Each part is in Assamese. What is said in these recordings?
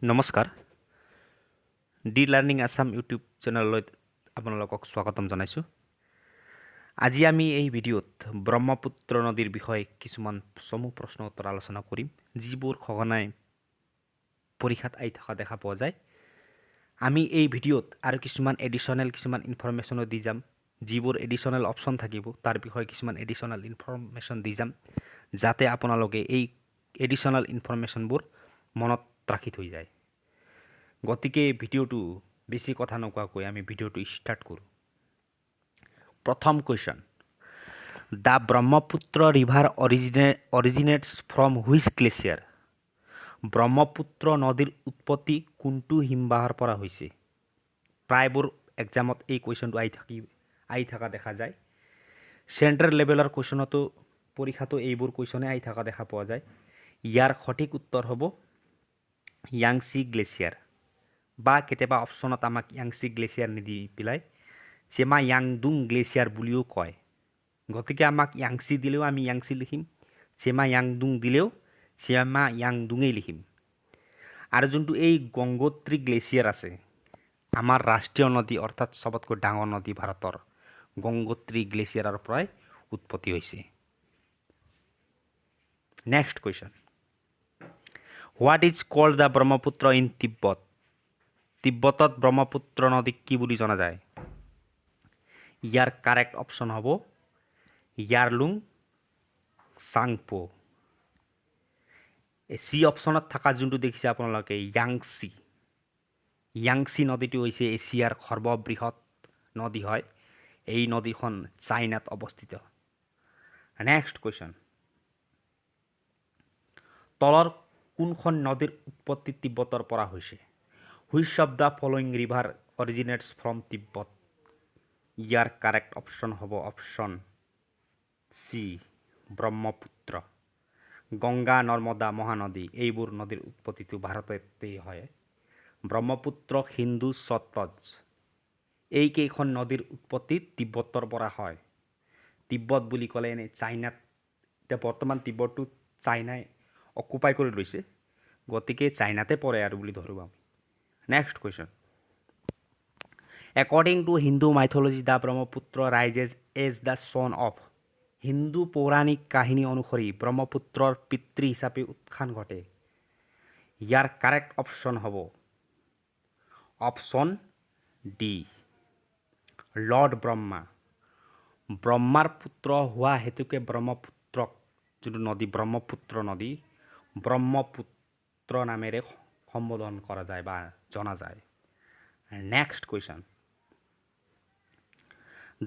নমস্কাৰ ডি লাৰ্ণিং আছাম ইউটিউব চেনেললৈ আপোনালোকক স্বাগতম জনাইছোঁ। আজি আমি এই ভিডিঅ'ত ব্ৰহ্মপুত্ৰ নদীৰ বিষয়ে কিছুমান চমু প্ৰশ্ন উত্তৰ আলোচনা কৰিম, যিবোৰ সঘনাই পৰীক্ষাত আহি থকা দেখা পোৱা যায়। আমি এই ভিডিঅ'ত আৰু কিছুমান এডিশ্যনেল ইনফৰমেশ্যনো দি যাম, যিবোৰ এডিশ্যনেল অপশ্যন থাকিব তাৰ বিষয়ে কিছুমান এডিশ্যনেল ইনফৰমেশ্যন দি যাম, যাতে আপোনালোকে এই এডিশ্যনেল ইনফৰমেশ্যনবোৰ মনত ৰাখি থৈ যায়। গতিকে ভিডিঅ'টো বেছি কথা নকোৱাকৈ আমি ভিডিঅ'টো ষ্টাৰ্ট কৰোঁ। প্ৰথম question, the Brahmaputra river originates from which glacier? Brahmaputra নদীৰ উৎপত্তি কোনটো হিমবাহৰ পৰা হৈছে? প্ৰায়বোৰ এক্সামত এই কুৱেশ্যনটো আহি থকা দেখা যায়। চেণ্ট্ৰেল লেভেলৰ কুৱেশ্যনতো পৰীক্ষাতো এইবোৰ কুৱেশ্যনে আহি থকা দেখা পোৱা যায়। ইয়াৰ সঠিক উত্তৰ হ'ব য়াংচি গ্লেচিয়াৰ, বা কেতিয়াবা অপশ্যনত আমাক য়াংচি গ্লেচিয়াৰ নিদি পেলাই চেমা য়াংডুং গ্লেচিয়াৰ বুলিও কয়। গতিকে আমাক য়াংচি দিলেও আমি য়াংচি লিখিম, চেমা য়াংডুং দিলেও চেমা য়াংডুঙেই লিখিম। আৰু যোনটো এই গংগোত্ৰী গ্লেচিয়াৰ আছে, আমাৰ ৰাষ্ট্ৰীয় নদী অৰ্থাৎ চবতকৈ ডাঙৰ নদী ভাৰতৰ গংগোত্ৰী গ্লেচিয়াৰৰ পৰাই উৎপত্তি হৈছে। Next question, what is called the Brahmaputra in Tibet? তিব্বতত ব্ৰহ্মপুত্ৰ নদীক কি বুলি জনা যায়? ইয়াৰ কাৰেক্ট অপশ্যন হ'ব ইয়াৰলুং চাংপো। চি অপশ্যনত থকা যোনটো দেখিছে আপোনালোকে য়াংচি, য়াংচি নদীটো হৈছে এছিয়াৰ সৰ্ববৃহৎ নদী হয়। এই নদীখন চাইনাত অৱস্থিত। নেক্সট কুৱেশ্যন, তলৰ কোনখন নদীৰ উৎপত্তি তিব্বতৰ পৰা হৈছে? Which of the following river originates from Tibet? ইয়াৰ কাৰেক্ট অপশ্যন হ'ব অপশ্যন চি ব্ৰহ্মপুত্ৰ। গংগা, নৰ্মদা, মহানদী এইবোৰ নদীৰ উৎপত্তিটো ভাৰততেই হয়। ব্ৰহ্মপুত্ৰ, সিন্ধু, সতলজ এইকেইখন নদীৰ উৎপত্তি তিব্বতৰ পৰা হয়। তিব্বত বুলি ক'লে এনেই চাইনাত, এতিয়া বৰ্তমান তিব্বতটো চাইনাই অকুপাই কৰি লৈছে, গতিকে চাইনাতে পৰে আৰু বুলি ধৰোঁ আমি। Next question, according to Hindu mythology the Brahmaputra rises as the son of? হিন্দু পৌৰাণিক কাহিনী অনুসৰি ব্ৰহ্মপুত্ৰৰ পিতৃ হিচাপে উত্থান ঘটে। ইয়াৰ কাৰেক্ট অপশ্যন হ'ব অপশ্যন ডি লৰ্ড ব্ৰহ্মা। ব্ৰহ্মাৰ পুত্ৰ হোৱা হেতুকে ব্ৰহ্মপুত্ৰক, যোনটো নদী ব্ৰহ্মপুত্ৰ নদী, ব্ৰহ্মপুত্ৰ নামেৰে সম্বোধন কৰা যায় বা জনা যায়। Next question,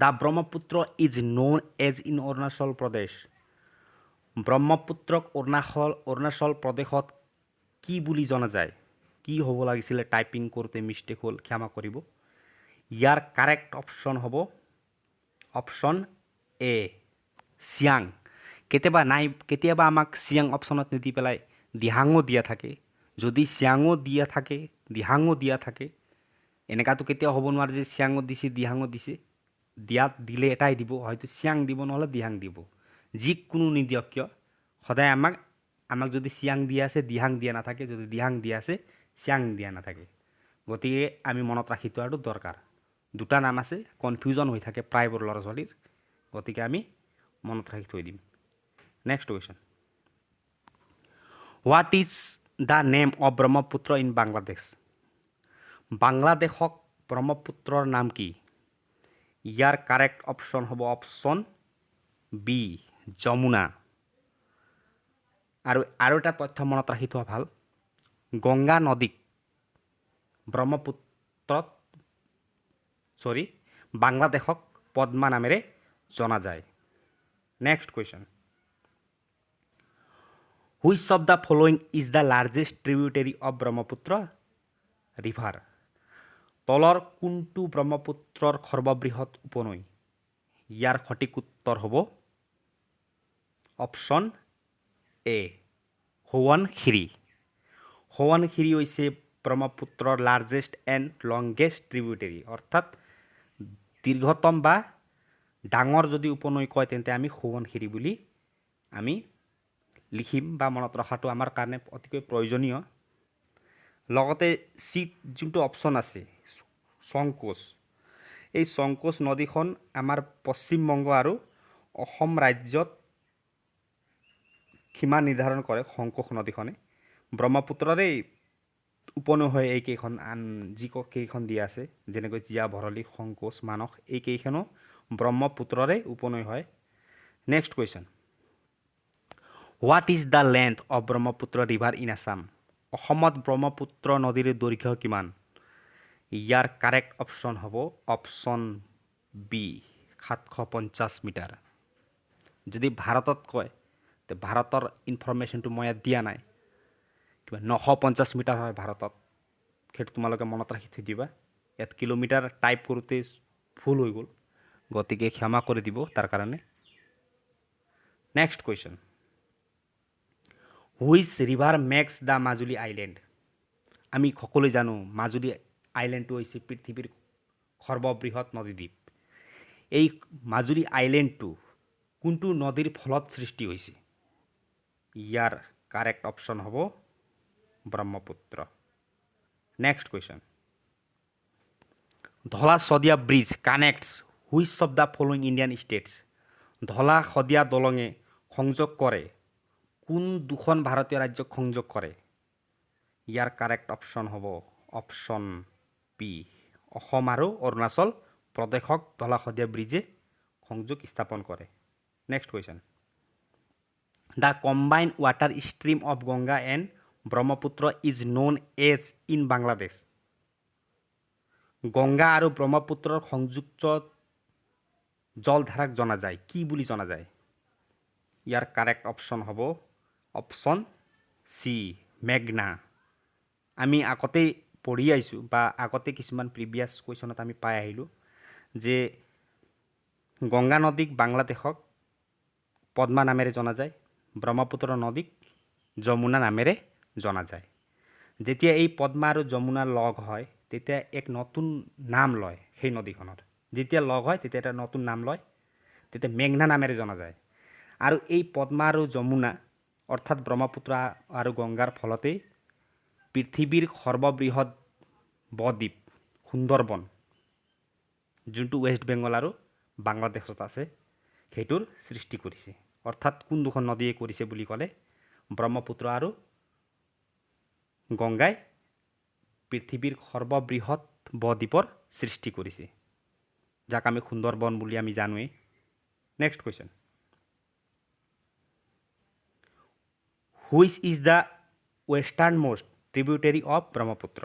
the Brahmaputra is known as in Arunachal Pradesh? ব্ৰহ্মপুত্ৰক অৰুণাচল প্ৰদেশত কি বুলি জনা যায়? কি হ'ব লাগিছিলে, টাইপিং কৰোঁতে মিষ্টেক হ'ল, ক্ষমা কৰিব। ইয়াৰ কাৰেক্ট অপশ্যন হ'ব অপশ্যন এ চিয়াং। কেতিয়াবা আমাক চিয়াং অপশ্যনত নিদি পেলাই দিহাঙো দিয়া থাকে। যদি চিয়াঙো দিয়া থাকে, দিহাঙো দিয়া থাকে, এনেকুৱাতো কেতিয়াও হ'ব নোৱাৰে যে চিয়াঙো দিছে দিহাঙো দিছে। দিলে এটাই দিব, হয়তো চিয়াং দিব নহ'লে দিহাং দিব। যিকোনো নিদিয়ক কিয় সদায় আমাক যদি চিয়াং দিয়া আছে দিহাং দিয়া নাথাকে, যদি দিহাং দিয়া আছে চিয়াং দিয়া নাথাকে। গতিকে আমি মনত ৰাখি থোৱাটো দৰকাৰ। দুটা নাম আছে, কনফিউজন হৈ থাকে প্ৰায়বোৰ ল'ৰা ছোৱালীৰ, গতিকে আমি মনত ৰাখি থৈ দিম। Next question, what is the name of Brahmaputra in Bangladesh? বাংলাদেশক ব্ৰহ্মপুত্ৰৰ নাম কি? ইয়াৰ কাৰেক্ট অপশ্যন হ'ব অপশ্যন বি যমুনা। আৰু এটা তথ্য মনত ৰাখি থোৱা ভাল, গংগা নদীক বাংলাদেশক পদ্মা নামেৰে জনা যায়। Next question, which of the following is the largest tributary of Brahmaputra river? তলৰ কোনটো ব্ৰহ্মপুত্ৰৰ সৰ্ববৃহৎ উপনৈ? ইয়াৰ সঠিক উত্তৰ হ'ব অপশ্যন এ সোৱণশিৰি। সোৱণশিৰি হৈছে ব্ৰহ্মপুত্ৰৰ লাৰ্জেষ্ট এণ্ড লংগেষ্ট ট্ৰিবিউটেৰী, অৰ্থাৎ দীৰ্ঘতম বা ডাঙৰ যদি উপনৈ কয় তেন্তে আমি সোৱণশিৰি বুলি আমি লিখিম বা মনত ৰখাটো আমাৰ কাৰণে অতিকৈ প্ৰয়োজনীয়। লগতে চি যোনটো অপশ্যন আছে সংকোচ, এই সংকোচ নদীখন আমাৰ পশ্চিমবংগ আৰু অসম ৰাজ্যত সীমা নিৰ্ধাৰণ কৰে। সংকোচ নদীখনে ব্ৰহ্মপুত্ৰৰে উপনৈ হৈ এইকেইখন কেইখন দিয়া আছে, যেনেকৈ জীয়া, ভৰলী, সংকোচ, মানস, এইকেইখনো ব্ৰহ্মপুত্ৰৰে উপনৈ হয়। Next question, what is the length of Brahmaputra river in Assam? অসমত ব্ৰহ্মপুত্ৰ নদীৰ দৈৰ্ঘ্য কিমান? ইয়াৰ কাৰেক্ট অপশ্যন হ'ব অপশ্যন বি 750 মিটাৰ। যদি ভাৰতত কয় তে ভাৰতৰ ইনফৰমেশ্যনটো মই ইয়াত দিয়া নাই, কিবা 950 মিটাৰ হয় ভাৰতত, সেইটো তোমালোকে মনত ৰাখি থৈ দিবা। ইয়াত কিলোমিটাৰ টাইপ কৰোঁতে ভুল হৈ গ'ল, গতিকে ক্ষমা কৰি দিব তাৰ কাৰণে। Next question, which river makes the Majuli island? আমি সকলোৱে জানো মাজুলী আইলেণ্ডটো হৈছে পৃথিৱীৰ সৰ্ববৃহৎ নদীদ্বীপ। এই মাজুলী আইলেণ্ডটো কোনটো নদীৰ ফলত সৃষ্টি হৈছে? ইয়াৰ কাৰেক্ট অপশ্যন হ'ব Brahmaputra. Next question, Dhola Sadiya bridge connects which of the following Indian states? Dhola Sadiya দলঙে সংযোগ কৰে কোন দুখন ভাৰতীয় ৰাজ্যক সংযোগ কৰে? ইয়াৰ কাৰেক্ট অপশ্যন হ'ব অপশ্যন বি, অসম আৰু অৰুণাচল প্ৰদেশক ধলা শদিয়া ব্ৰিজে সংযোগ স্থাপন কৰে। Next question, the combined water stream of Ganga and Brahmaputra is known as in Bangladesh? Ganga আৰু ব্ৰহ্মপুত্ৰৰ সংযুক্ত জলধাৰাক জনা যায় কি বুলি জনা যায়? ইয়াৰ কাৰেক্ট অপশ্যন হ'ব অপশ্যন চি, মেঘনা। আমি আগতেই পঢ়ি আহিছোঁ বা আগতে কিছুমান প্ৰিভিয়াছ কুৱেশ্যনত আমি পাই আহিলোঁ যে গংগা নদীক বাংলাদেশক পদ্মা নামেৰে জনা যায়, ব্ৰহ্মপুত্ৰ নদীক যমুনা নামেৰে জনা যায়। যেতিয়া এই পদ্মা আৰু যমুনা লগ হয় তেতিয়া এক নতুন নাম লয় সেই নদীখনৰ। যেতিয়া লগ হয় তেতিয়া এটা নতুন নাম লয়, তেতিয়া মেঘনা নামেৰে জনা যায়। আৰু এই পদ্মা আৰু যমুনা অৰ্থাৎ ব্ৰহ্মপুত্ৰ আৰু গংগাৰ ফলতেই পৃথিৱীৰ সৰ্ববৃহৎ বদ্বীপ সুন্দৰবন, যোনটো ৱেষ্ট বেংগল আৰু বাংলাদেশত আছে, সেইটোৰ সৃষ্টি কৰিছে। অৰ্থাৎ কোন দুখন নদীয়ে কৰিছে বুলি ক'লে ব্ৰহ্মপুত্ৰ আৰু গংগাই পৃথিৱীৰ সৰ্ববৃহৎ বদ্বীপৰ সৃষ্টি কৰিছে, যাক আমি সুন্দৰবন বুলি আমি জানোৱেই। Next question, which is the westernmost tributary of Brahmaputra?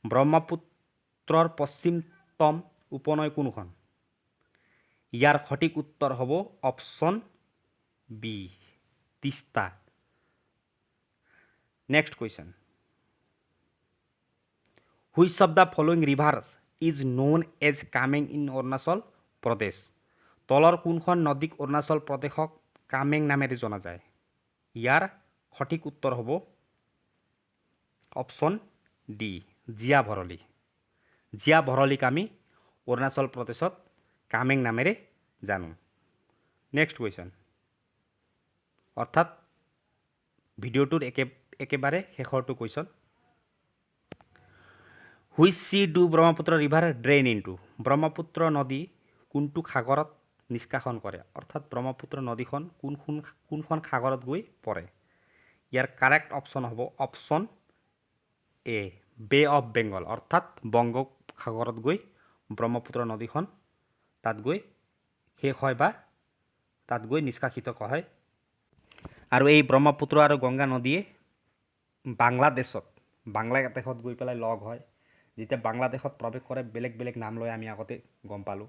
ব্ৰহ্মপুত্ৰৰ পশ্চিমতম উপনৈ কোনখন? ইয়াৰ সঠিক উত্তৰ হ'ব option B, Teesta. Next question, which of the following rivers is known as Kameng in Arunachal Pradesh? তলৰ কোনখন নদীক অৰুণাচল প্ৰদেশক কামেং নামেৰে জনা যায়? ইয়াৰ সঠিক উত্তৰ হ'ব অপশ্যন ডি, জীয়া ভৰলী। জীয়া ভৰলীক আমি অৰুণাচল প্ৰদেশত কামেং নামেৰে জানো। নেক্সট কুৱেশ্যন, অৰ্থাৎ ভিডিঅ'টোৰ একেবাৰে শেষৰটো question, which C do Brahmaputra river drain into? Brahmaputra নদী কোনটো সাগৰত নিষ্কাশন কৰে? অৰ্থাৎ ব্ৰহ্মপুত্ৰ নদীখন কোনখন সাগৰত গৈ পৰে? ইয়াৰ কাৰেক্ট অপশ্যন হ'ব option A, bay of Bengal. অৰ্থাৎ বংগোপসাগৰত গৈ ব্ৰহ্মপুত্ৰ নদীখন তাত গৈ শেষ হয় বা তাত গৈ নিষ্কাশিত হয়। আৰু এই ব্ৰহ্মপুত্ৰ আৰু গংগা নদীয়ে বাংলাদেশত গৈ পেলাই লগ হয়। যেতিয়া বাংলাদেশত প্ৰৱেশ কৰে বেলেগ বেলেগ নাম লৈ আমি আগতে গম পালোঁ।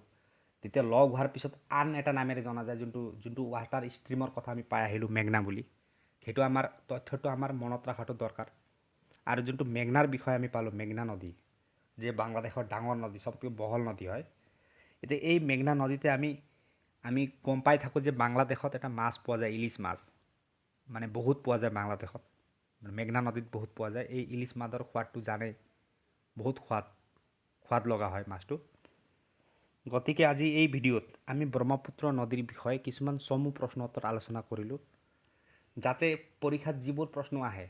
তেতিয়া লগ হোৱাৰ পিছত আন এটা নামেৰে জনা যায়, যোনটো ৱাটাৰ ষ্ট্ৰীমৰ কথা আমি পাই আহিলোঁ মেঘনা বুলি। সেইটো আমাৰ তথ্যটো আমাৰ মনত ৰখাটো দৰকাৰ। আৰু যোনটো মেঘনাৰ বিষয়ে আমি পালোঁ, মেঘনা নদী যে বাংলাদেশৰ ডাঙৰ নদী, চবতকৈ বহল নদী হয়। এতিয়া এই মেঘনা নদীতে আমি গম পাই থাকোঁ যে বাংলাদেশত এটা মাছ পোৱা যায়, ইলিছ মাছ, মানে বহুত পোৱা যায় বাংলাদেশত, মেঘনা নদীত বহুত পোৱা যায়। এই ইলিছ মাছৰ সোৱাদটো জানে, বহুত সোৱাদ লগা হয় মাছটো। গতিকে আজি এই ভিডিঅ'ত আমি ব্ৰহ্মপুত্ৰ নদীৰ বিষয়ে কিছুমান চমু প্ৰশ্ন উত্তৰ আলোচনা কৰিলোঁ, যাতে পৰীক্ষাত যিবোৰ প্ৰশ্ন আহে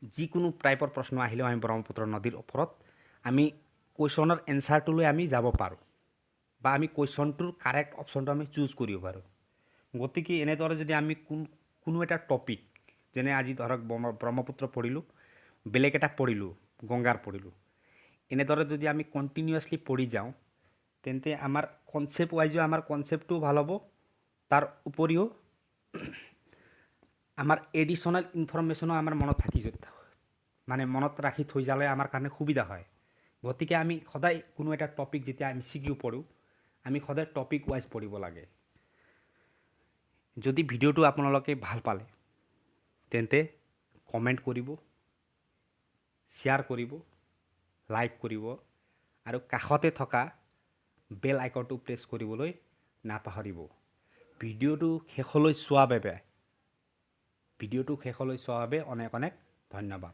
যিকোনো টাইপৰ প্ৰশ্ন আহিলেও আমি ব্ৰহ্মপুত্ৰ নদীৰ ওপৰত আমি কুৱেশ্যনৰ এনচাৰটো লৈ আমি যাব পাৰোঁ বা আমি কুৱেশ্যনটোৰ কাৰেক্ট অপশ্যনটো আমি চুজ কৰিব পাৰোঁ। গতিকে এনেদৰে যদি আমি কোনো এটা টপিক, যেনে আজি ধৰক ব্ৰহ্মপুত্ৰ পঢ়িলোঁ, বেলেগ এটা পঢ়িলোঁ, গংগাৰ পঢ়িলোঁ, এনেদৰে যদি আমি কণ্টিনিউৱাছলি পঢ়ি যাওঁ তেন্তে আমাৰ কনচেপ্ট ৱাইজো আমাৰ কনচেপ্টটোও ভাল হ'ব, তাৰ উপৰিও আমাৰ এডিশ্যনেল ইনফৰমেশ্যনো আমাৰ মনত থাকি যাব, মানে মনত ৰাখি থৈ যালে আমাৰ কাৰণে সুবিধা হয়। গতিকে আমি সদায় কোনো এটা টপিক যেতিয়া MCQ পঢ়োঁ, আমি সদায় টপিক ৱাইজ পঢ়িব লাগে। যদি ভিডিঅ'টো আপোনালোকে ভাল পালে তেন্তে কমেণ্ট কৰিব, শ্বেয়াৰ কৰিব, লাইক কৰিব আৰু কাষতে থকা বেল আইকনটো প্ৰেছ কৰিবলৈ নাপাহৰিব। ভিডিঅ'টো শেষলৈ চোৱাৰ বাবে অনেক অনেক ধন্যবাদ।